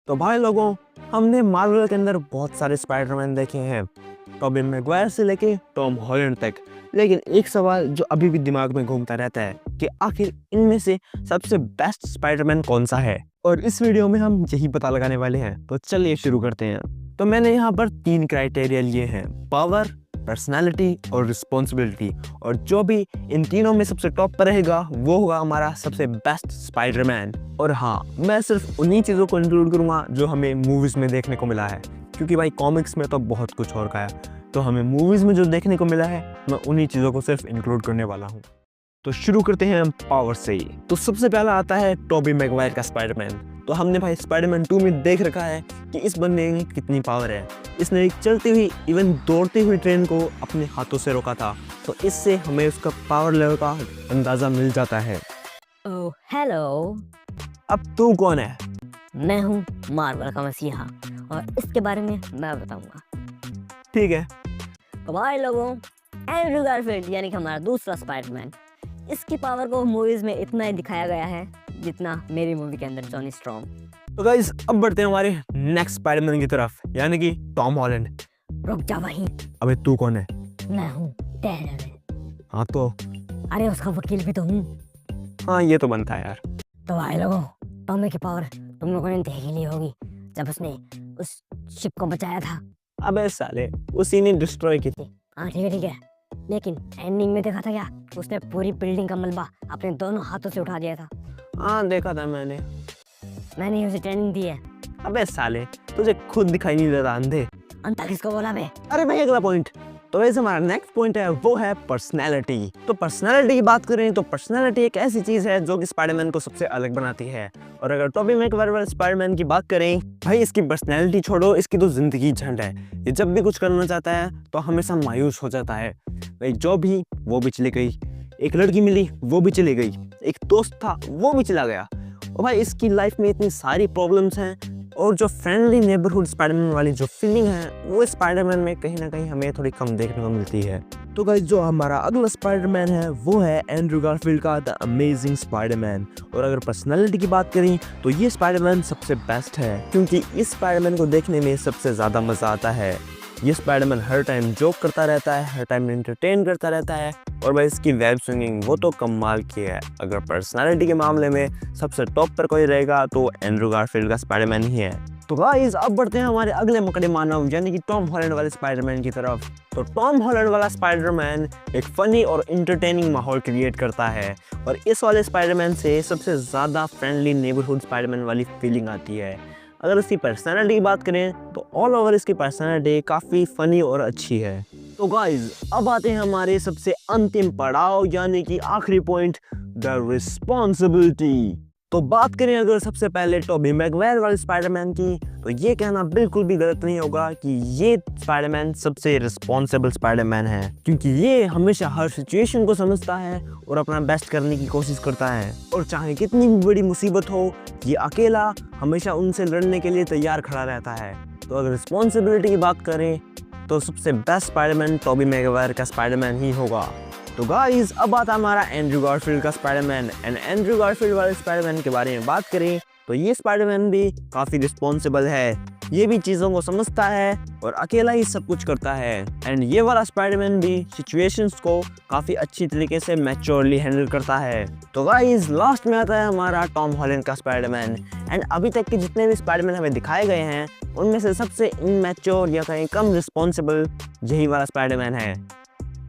तो भाई लोगों, हमने मार्वल के अंदर बहुत सारे स्पाइडरमैन देखे हैं, टोबी मैगवायर से लेके टॉम हॉलैंड तक। लेकिन एक सवाल जो अभी भी दिमाग में घूमता रहता है कि आखिर इनमें से सबसे बेस्ट स्पाइडरमैन कौन सा है, और इस वीडियो में हम यही पता लगाने वाले हैं। तो चलिए शुरू करते हैं। तो मैंने यहाँ पर 3 क्राइटेरिया लिए हैं: पावर, पर्सनालिटी और रिस्पॉन्सिबिलिटी। और जो भी इन तीनों में सबसे टॉप पर रहेगा वो होगा हमारा सबसे बेस्ट स्पाइडरमैन। और हाँ, मैं सिर्फ उन्हीं चीज़ों को इंक्लूड करूँगा जो हमें मूवीज़ में देखने को मिला है, क्योंकि भाई कॉमिक्स में तो बहुत कुछ और का है। तो हमें मूवीज़ में जो देखने को मिला है मैं उन्हीं चीज़ों को सिर्फ इंक्लूड करने वाला हूँ। तो शुरू करते हैं हम पावर से ही। तो सबसे पहला आता है टोबी मैगवायर का स्पाइडरमैन। तो हमने भाई स्पाइडरमैन 2 में देख रखा है कि इस बंदे में कितनी पावर है। इसने एक चलती हुई इवन दौड़ती हुई ट्रेन को अपने हाथों से रोका था। तो इससे हमें उसका पावर लेवल का अंदाज़ा मिल जाता है। ओह हेलो, अब तू कौन है? मैं हूँ मार्वल का मसीहा और इसके बारे में मैं बताऊंगा। ठीक है। तो भाई लोगों, एंड्रू गारफील्ड यानी कि हमारा दूसरा स्पाइडरमैन, इसकी पावर को मूवीज में इतना ही दिखाया गया है जितना मेरी मूवी के अंदर जॉनी स्ट्रॉन्ग। तो गाइस, अब बढ़ते हैं हमारे नेक्स्ट स्पाइडरमैन की तरफ, यानी कि टॉम हॉलैंड। रुक जा वहीं, अबे तू कौन है? मैं हूँ डेयरडेविल। हाँ तो अरे उसका वकील भी तो हूँ। हाँ, ये तो बनता है यार। तो भाई लोगों, टॉमी की पावर तुम लोगों ने देखी ली होगी जब उसने उस शिप को बचाया था। अबे साले, उसी ने डिस्ट्रॉय की थी। हाँ ठीक है, लेकिन एंडिंग में देखा था क्या? उसने पूरी बिल्डिंग का मलबा अपने दोनों हाथों से उठा दिया था। हाँ देखा था मैंने उसे ट्रेनिंग दी है। अबे साले, तुझे खुद दिखाई नहीं देता अंधे? अंता किसको बोला बे? अरे भाई, अगला पॉइंट। तो वैसे हमारा नेक्स्ट पॉइंट है, वो है पर्सनैलिटी। तो पर्सनैलिटी की बात करें तो पर्सनैलिटी एक ऐसी चीज है जो कि स्पाइडरमैन को सबसे अलग बनाती है। और अगर टोबी मैगवायर वाले स्पाइडरमैन की बात करें, भाई इसकी पर्सनैलिटी छोड़ो, इसकी तो जिंदगी झंड है। ये जब भी कुछ करना चाहता है तो हमेशा मायूस हो जाता है। भाई जॉब भी वो भी चली गई, एक लड़की मिली वो भी चली गई, एक दोस्त था वो भी चला गया। और भाई इसकी लाइफ में इतनी सारी प्रॉब्लम्स हैं, और जो फ्रेंडली नेबरहुड स्पाइडरमैन वाली जो फीलिंग है वो स्पाइडरमैन में कहीं ना कहीं हमें थोड़ी कम देखने को मिलती है। तो गाइस, जो हमारा अगला स्पाइडरमैन है वो है एंड्रू गारफील्ड का द अमेजिंग स्पाइडरमैन। और अगर पर्सनालिटी की बात करें तो ये स्पाइडरमैन सबसे बेस्ट है, क्योंकि इस स्पाइडरमैन को देखने में सबसे ज़्यादा मज़ा आता है। ये स्पाइडरमैन हर टाइम जोक करता रहता है, हर टाइम एंटरटेन करता रहता है। और भाई इसकी वेब स्विंगिंग वो तो कमाल की है। अगर पर्सनालिटी के मामले में सबसे टॉप पर कोई रहेगा तो एंड्रू गारफील्ड का स्पाइडरमैन ही है। तो गाइस, अब बढ़ते हैं हमारे अगले मकड़े मानव यानी कि टॉम हॉलैंड वाले स्पाइडरमैन की तरफ। तो टॉम हॉलैंड वाला स्पाइडरमैन एक फनी और इंटरटेनिंग माहौल क्रिएट करता है, और इस वाले स्पाइडरमैन से सबसे ज़्यादा फ्रेंडली नेबरहुड स्पाइडरमैन वाली फीलिंग आती है। अगर इसकी पर्सनालिटी की बात करें तो ऑल ओवर इसकी पर्सनालिटी काफ़ी फनी और अच्छी है। तो गाइस, अब आते हैं हमारे सबसे अंतिम पड़ाव यानी कि आखिरी पॉइंट, द रिस्पॉन्सिबिलिटी। तो बात करें अगर सबसे पहले टोबी मैगवायर वाले स्पाइडरमैन की, तो ये कहना बिल्कुल भी गलत नहीं होगा कि ये स्पाइडरमैन सबसे रिस्पॉन्सिबल स्पाइडरमैन है, क्योंकि ये हमेशा हर सिचुएशन को समझता है और अपना बेस्ट करने की कोशिश करता है। और चाहे कितनी भी बड़ी मुसीबत हो, ये अकेला हमेशा उनसे लड़ने के लिए तैयार खड़ा रहता है। तो अगर रिस्पॉन्सिबिलिटी की बात करें तो सबसे बेस्ट स्पाइडरमैन टोबी मैगवायर का स्पाइडरमैन ही होगा। तो गाइस, अब आता हमारा एंड्रू गारफील्ड का स्पाइडरमैन। एंड एंड्रू गारफील्ड वाले स्पाइडरमैन के बारे में बात करें तो ये स्पाइडरमैन भी काफ़ी रिस्पॉन्सिबल है। ये भी चीज़ों को समझता है और अकेला ही सब कुछ करता है। एंड ये वाला स्पाइडरमैन भी सिचुएशंस को काफ़ी अच्छी तरीके से मैच्योरली हैंडल करता है। तो गाइस, लास्ट में आता है हमारा टॉम हॉलैंड का स्पाइडरमैन। एंड अभी तक के जितने भी स्पाइडरमैन हमें दिखाए गए हैं उनमें से सबसे इनमैच्योर या कहीं कम रिस्पॉन्सिबल यही वाला स्पाइडरमैन है।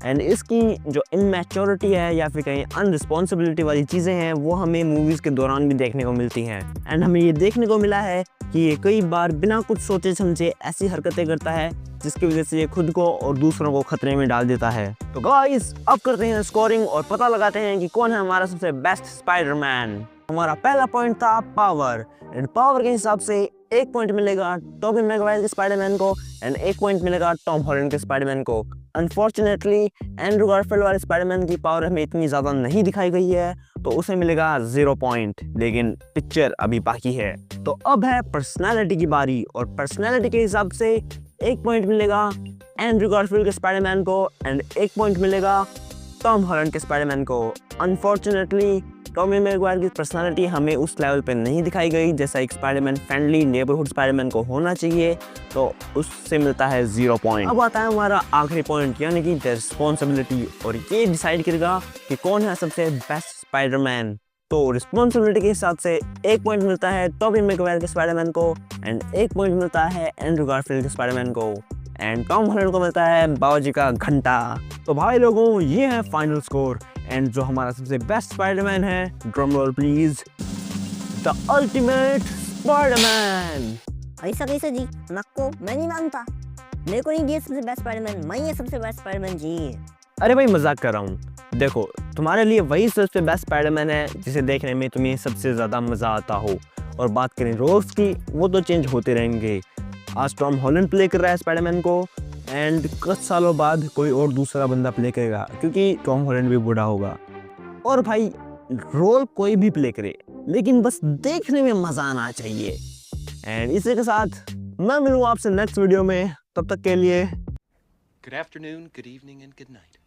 एंड इसकी जो इनमैच्योरिटी है या फिर कहीं अनरिस्पॉन्सिबिलिटी वाली चीज़ें हैं वो हमें मूवीज़ के दौरान भी देखने को मिलती हैं। एंड हमें ये देखने को मिला है कि ये कई बार बिना कुछ सोचे समझे ऐसी हरकतें करता है जिसकी वजह से ये खुद को और दूसरों को खतरे में डाल देता है। तो गाइस, अब करते हैं स्कोरिंग और पता लगाते हैं कि कौन है हमारा सबसे बेस्ट स्पाइडरमैन। हमारा पहला पॉइंट था पावर। एंड पावर के हिसाब से 1 पॉइंट मिलेगा टोबी मैगवायर के स्पाइडरमैन को एंड 1 पॉइंट मिलेगा टॉम हॉलैंड के स्पाइडरमैन को। अनफॉर्चुनेटली एंड्रू गारफील्ड वाले स्पाइडरमैन की पावर हमें इतनी ज़्यादा नहीं दिखाई गई है, तो उसे मिलेगा 0 पॉइंट, लेकिन पिक्चर अभी बाकी है। तो अब है पर्सनालिटी की बारी, और पर्सनालिटी के हिसाब से 1 पॉइंट मिलेगा एंड्रू गारफील्ड के स्पाइडरमैन को एंड 1 पॉइंट मिलेगा टॉम हॉलैंड के स्पाइडरमैन को। अनफॉर्चुनेटली टॉबी मैगवायर की पर्सनालिटी हमें उस लेवल पे नहीं दिखाई गई जैसा एक स्पाइडरमैन फ्रेंडली नेबरहुड स्पाइडरमैन को होना चाहिए, तो उससे मिलता है 0 पॉइंट। अब आता है हमारा आखिरी पॉइंट यानी कि द रिस्पॉन्सिबिलिटी, और ये डिसाइड करेगा कि कौन है सबसे बेस्ट स्पाइडरमैन। तो रिस्पॉन्सिबिलिटी के हिसाब से 1 पॉइंट मिलता है टॉबी मैगवायर के स्पाइडरमैन को एंड 1 पॉइंट मिलता है एंड्रू गारफील्ड के स्पाइडरमैन को एंड टॉम हॉलैंड को मिलता है बाबाजी का घंटा। तो भाई लोगों ये है फाइनल स्कोर एंड जो हमारा सबसे बेस्ट स्पाइडरमैन है, drum roll please, the ultimate Spiderman. ऐसा कैसे जी? नक्को मैं नहीं मानता, मेरे को नहीं दिया सबसे बेस्ट स्पाइडरमैन, मैं ही सबसे बेस्ट स्पाइडरमैन जी। अरे भाई मजाक कर रहा हूँ, देखो तुम्हारे लिए वही सबसे बेस्ट स्पाइडरमैन है जिसे देखने में तुम्हें सबसे ज़्यादा मज़ा आता हो। और बात करें रोल्स की, वो तो चेंज होते रहेंगे। आज टॉम हॉलैंड प्ले कर रहा है स्पाइडरमैन को एंड कुछ सालों बाद कोई और दूसरा बंदा प्ले करेगा क्योंकि टॉम हॉलैंड भी बूढ़ा होगा। और भाई रोल कोई भी प्ले करे लेकिन बस देखने में मज़ा आना चाहिए। एंड इसी के साथ मैं मिलूँ आपसे नेक्स्ट वीडियो में, तब तक के लिए Good afternoon, good evening, and good night.